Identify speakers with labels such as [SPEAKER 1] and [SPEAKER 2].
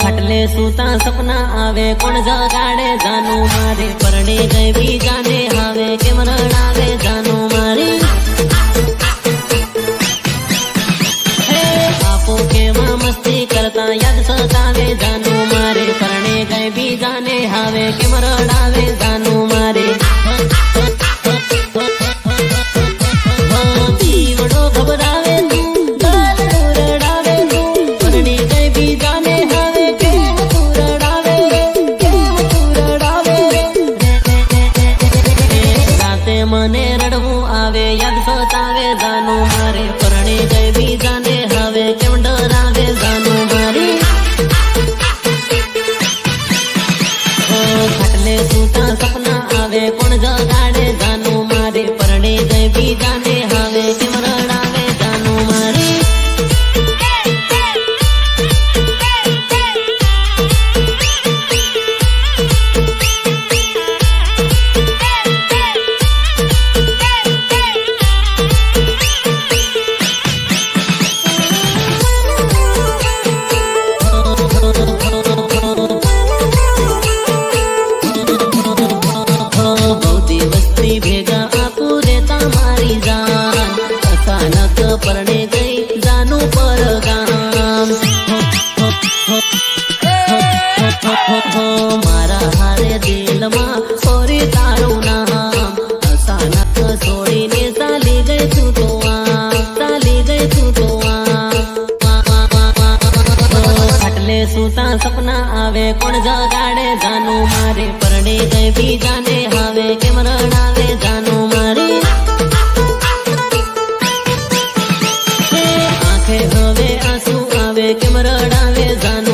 [SPEAKER 1] खटले सूता सपना आवे कोण जगाड़े जानू मारे परणे गई भी जाने हावे के मरणावे जानू मारी आपो के मां मस्ती करता याद सतावे जानू मारे परणे गई भी जाने हावे के मरणावे जानू मारे जीवड़ो घबरावे મને રડવું આવે યાદ સતાવે જાનુ મારે પરણે ગઈ બી જાને હવે કેમ ડરાવે જાનુ મારી ખાટલે સૂતા સપના આવે કોણ જગાડે જાનુ મારે પરણે ગઈ બી જાને હવે કેમ રડાવે જાનુ મારી भेगा आपू देता मारी जान अचानक परणे गई जानू पर गाम मारा हारे दिल मां सोरी तारू नाम अचानक सोड़ी ने चाली गई तू तो चाली गई तू तो खटले सूता सपना आवे कोण जगाड़े जानू मारे परणे गई भी जाने हावे के मरणावे जानू मारी आंखे हवे आंसू आवे के मरणावे जानू